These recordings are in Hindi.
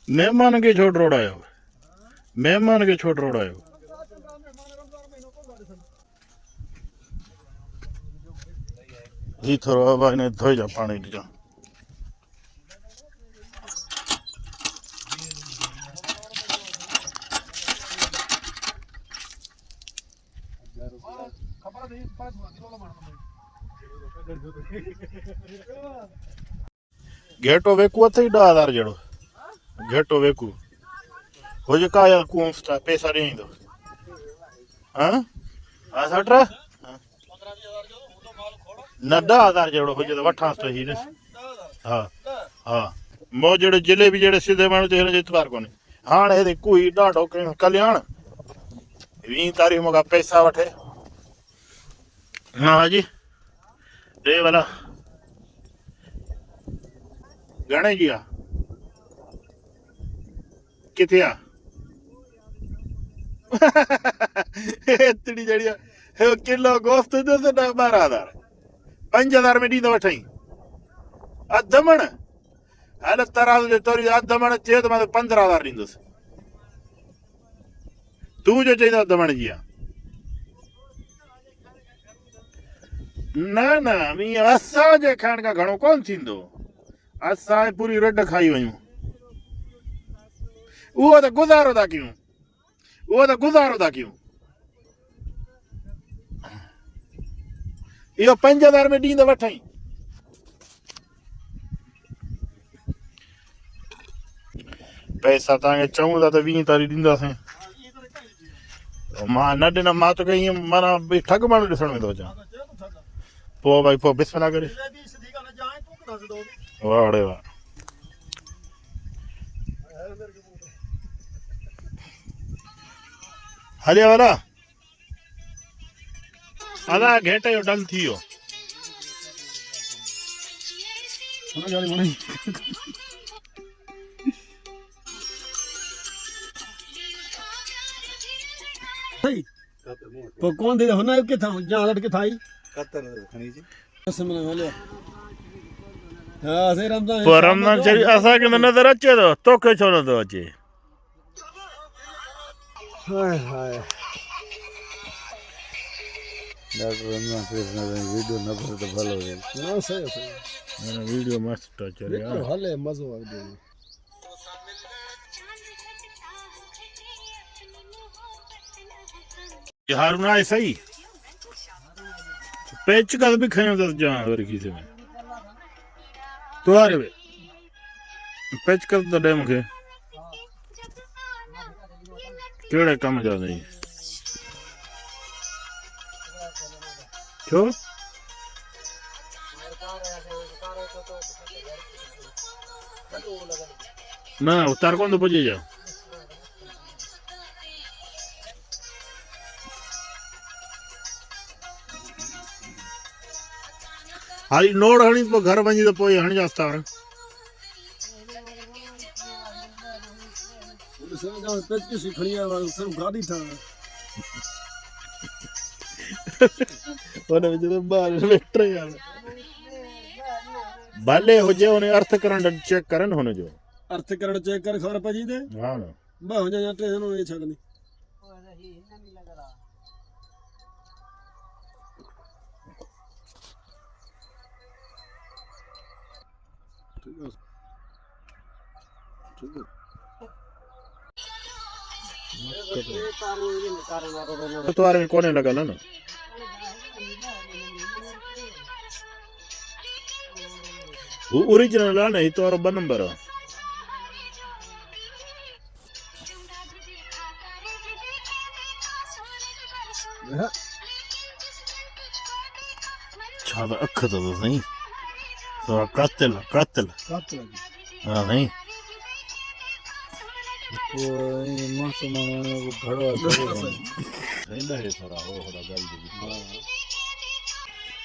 मेहमान के छोड़ रोड़ायो मेहमान के छोड़ रोड़ायो ही थोड़ा भाई ने धोई जा पानी दी जा घेटो वेकू अथई 10,000 जड़ो घेटो वेकू हो जे का यार कुंस्टा पैसा नहीं दो हां आ सटरा न 10,000 जड़ो हो जे वठा तो ही ने हां हां मो जेड़े जिलेबी जेड़े सीधे माण्हू ते हिन जो इतबार कोने हाणे हेदे कोई ॾाढो कल्याण 20 तारीख़ मूंखां पैसा वठे हाँ जी ॾे भला घणे जी आहे किथे आहे एतिरी जहिड़ी आहे किलो गोश्त ॾियो त 12,000 5,000 में ॾींदो वठई अधु मण हल तराज़ जे तौर अधु मण चए त मां 15,000 ॾींदुसि तूं जो चईंदो अधु मण जी आहे न न मी असांजे खाइण खां घणो कोन थींदो असां पूरी रड खाई वयूं उहो त गुज़ारो था कयूं इहो 5,000 में ॾींदो वठई पैसा तव्हांखे चऊं था त 20 तारीख़ ॾींदासीं मां न ॾिनमि मां तोखे ईअं माना भई ठग माण्हू ॾिसण में थो अचां पोइ भाई पोइ बिस्मिल्लाह करे वाह रे वाह हलिया वाला अदा घेटे जो डल थी वियो तो कौन दे होना के था जहां लड़के था ही कतर खणी जी बिस्मिल्लाह हले हां से रमजान शरीफ असांखे न नज़र अचे थो तोखे छो नथो अचे हाय हाय डॉक्टर रमजान कृष्ण वीडियो न भरे तो भलो है ना सही सही वीडियो मस्त अचे यार हले मजो आ गयो हारून आहे सही पेचकस बि खयों अथसि जां वरी खीसे में तुआरे पेचकस त ॾे मूंखे कहिड़े कम जा अथई छो न उतार कोन थो पुॼे छा हाली नोड़ हणी पोइ घर वञी त पोइ हणजांसि तार पेच की खड़ी है सिर्फ गाड़ी था हुन विच में ॿार वेठो यार भले हुजे हुन अर्थ करण चेक करन हुनजो अर्थ करण चेक कर खबर पजी दे हा न ब हो जा टे नो ये छकनी तुम्हारे में कोने लगा ना वो ओरिजिनल है नहीं तो और ब नंबर है छादा अख तो नहीं तो कातिल हाँ नहीं मौसम घड़ो है थोड़ा हो थोड़ा गल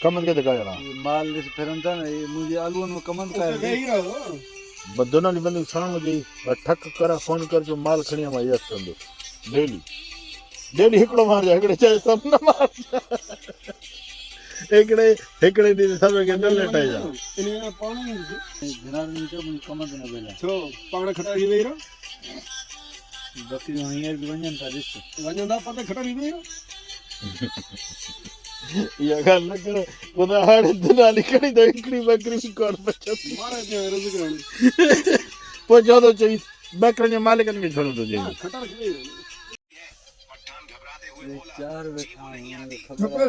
कमंद के दिखा जाना माल फिरंदा ना मुझे आलू में कमंद का बदना नहीं बंद शाम गई ठक करा फोन कर जो माल खणी मां यस कंदो डेली हिकड़ो मार जा हिकड़े चाहे सब न मार हिकिड़े ॾींहुं सभु खे न लटाए जा इन्हें पानी जनाब नीचे मुझे कमर देना बेला छो पाण खटारी वेई रहो बकरी हींअर बि वञनि था ॾिस वञनि था पते खटारी वेई रहो इहा ॻाल्हि न करो पोइ त हाणे दुनाली खणी त हिकिड़ी ॿकरी बि कोन बचंदी मारे ते रज़ करण पोइ चओ थो चई ॿकरियुनि जे मालिकनि खे छॾो थो चई खटार खे वेई रहो चार वेठा आहियूं चुप ख़बर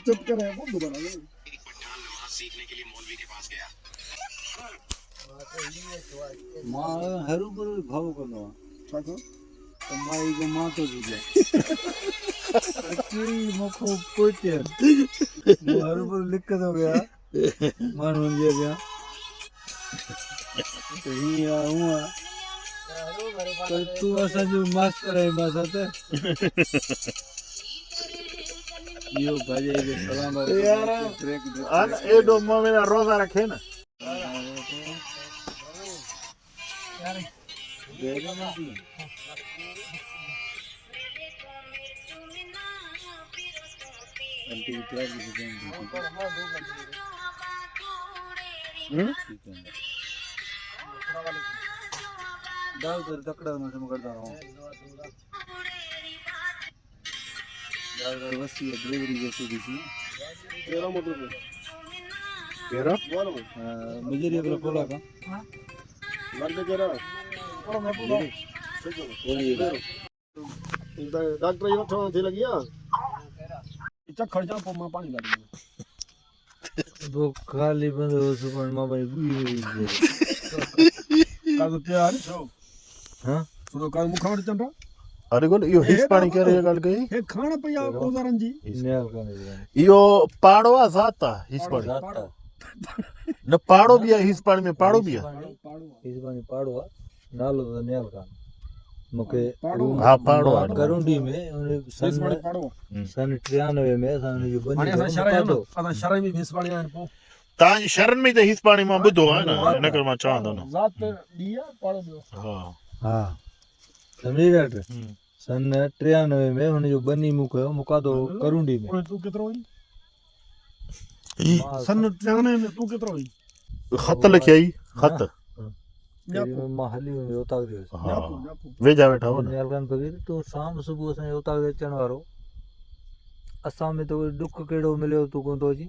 चुप करे बहुत दोबारा मां हरू पर भाव कंदो छा को त मां ई मां थो ॾिजे कहिड़ी मूंखो पोचे हरू पर लिखंदो विया माण्हुनि जे अॻियां त हीअं हूअं पर तूं असांजो मास्तर आहे मां त इहो भाॼी खे सलाम यार एॾो मोह में रोज़ा रखे न दाल तर तकड़ा में से करता हूं दाल तर वसी है डिलीवरी जैसी दिसी तेरा मतलब केरा बोलो मुझे ये वाला खोला का लग जरा और मैं बोलो डॉक्टर ये ठो थी लगिया चखड़ जा पो मां पानी डाली वो खाली बंद हो सुपन मां भाई का तो तैयार छो हां तो का मुखावट चंदा अरे कोन इहो हिस पाणी करे ॻाल्हि कई हे खाण पया औजारन जी न्याल काने इहो पाड़ो आहे ज़ात आहे हिस पाणी जाता न पाड़ो बि आहे हिस पाणी में पाड़ो बि आहे इस बानी पाड़ो नालो तो न्याल कान मुके हा पाड़ो आहे करुंडी में उन सन पाड़ो सन 93 में असां जो बनी हाणे असां शहर आहियूं न असां शहर में भेस पाणी आहिनि पोइ तव्हांजी शरण में त हिस पाणी मां ॿुधो आहे न इन करे मां चवां थो न ज़ात ॾी आहे पाड़ो ॿियो हा हाँ समझी डॉक्टर सन 93 में हुनजो बनी मुकयो मुकादो करुंडी में तूं केतिरो हुई सन 93 में तूं केतिरो हुई ख़त लिखी आई ख़त मां हली वियो उतां जो हा वेझा वेठा हो न न्यालकान फकीर तो शाम सुबुह असांजे उतां जो अचण वारो असां में तो दुख कहिड़ो मिलियो तूं कोन थो अची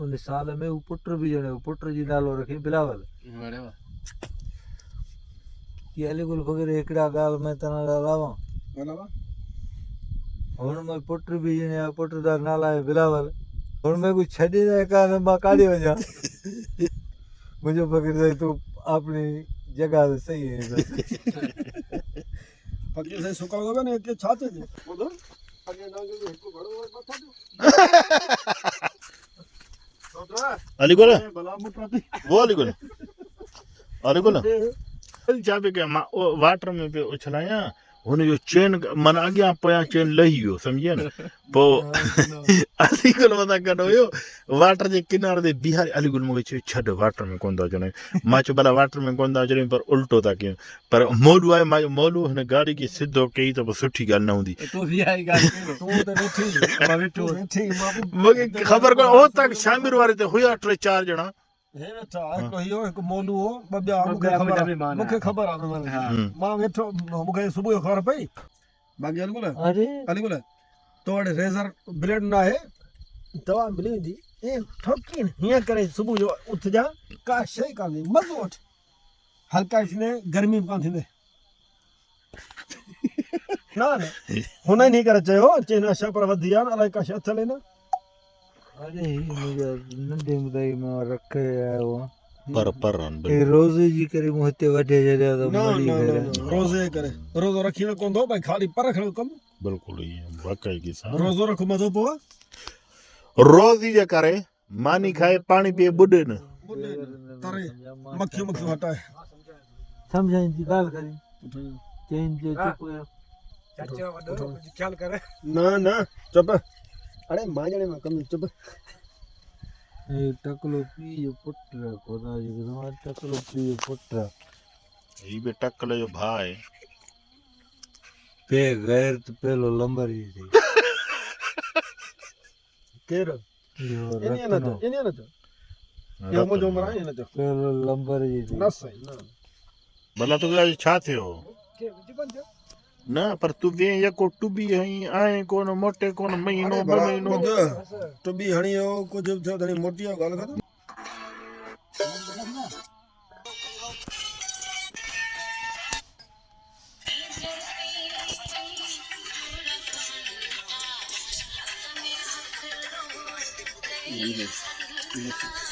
उन साल में हू पुट बि ॼणियो पुट जी नालो रखी बिलावल कि अलीगुल फकीर हिकिड़ा ॻाल्हि मैं तव्हां लाइ लावां हुन में पुट बि ॼणिया पुट जा नाला आहे बिलावल हुन में कुझु छॾींदे कान मां काॾे वञा मुंहिंजो फकीर साईं तूं अपनी जगह ते सही है फकीर साईं सुकल गयो ने के छा चइजे ॿुध अॻे ना जो हिकु घड़ो मथा जो अलीगुल भला मुटाती वो अलीगुल छा पई कयां मां वाटर में पियो उछलायां हुनजो चेन माना अॻियां पोयां चेन लही वियो सम्झिया न पोइ अलीगुल मथां कढो हुयो वाटर जे किनारे ते बीहारे अलीगुल मूंखे चयो छॾ वाटर में कोन था अचनि मां चयो भला वाटर में कोन था अचनि पर उल्टो था कयूं पर मोलू आहे मां चयो मोलू हिन गाॾी खे सिधो कई त पोइ सुठी ॻाल्हि न हूंदी मूंखे ख़बर कोन हो तक शामिर वारे ते हुया 3-4 ॼणा हे वेठा हिकु इहो हिकु मोलू हो ॿ ॿिया मूंखे ख़बर आहे मां वेठो मूंखे सुबुह जो ख़बर पई बाक़ी अलीगुल तो वटि रेज़र ब्लेड न आहे दवा मिली वेंदी ऐं ठोकी हीअं करे सुबुह जो उथजा का शइ कान्हे मज़ो वठि हल्का इसने गर्मी कान थींदे न हुन ई करे चयो चई नशा पर वधी विया अलाए का शइ अथल न अरे मुंहिंजा नंढे मुदाई मां रखे आयो पर रोज़े जी करे मूं हिते वढे छॾिया त रोज़े करे रोज़ो रखी न कोन थो भई खाली पर खणो कमु बिल्कुलु बाक़ाइदगी सां रोज़ो रखो मज़ो पोइ रोज़ी जे करे मानी खाए पाणी पीए ॿुॾे न तरे मक्खियूं हटाए सम्झाइनि जी ॻाल्हि करी चइनि जो चुप ख्याल करे न चुप अरे मांजणे में कम चुप टकलो पी जो पुट खुदा जी टकलो पी जो पुट ही बि टकले जो भाउ आहे पे गैर तो पहलो लंबर ही थी केर इहो इन्हीअ न रत्नो थियो इन्हीअ न थियो इहो मुंहिंजो उमिरि आहे इन थियो कहिड़ो लंबर जी थी। न सही न भला तोखे अॼु छा थियो जीवन थियो न पर तूं वे यको टुबी हई आए कोन मोटे कोन महीनो ॿ महीनो टुबी हणी हो कुझु थियो तणी मोटी आहे ॻाल्हि ख़तमु Yes.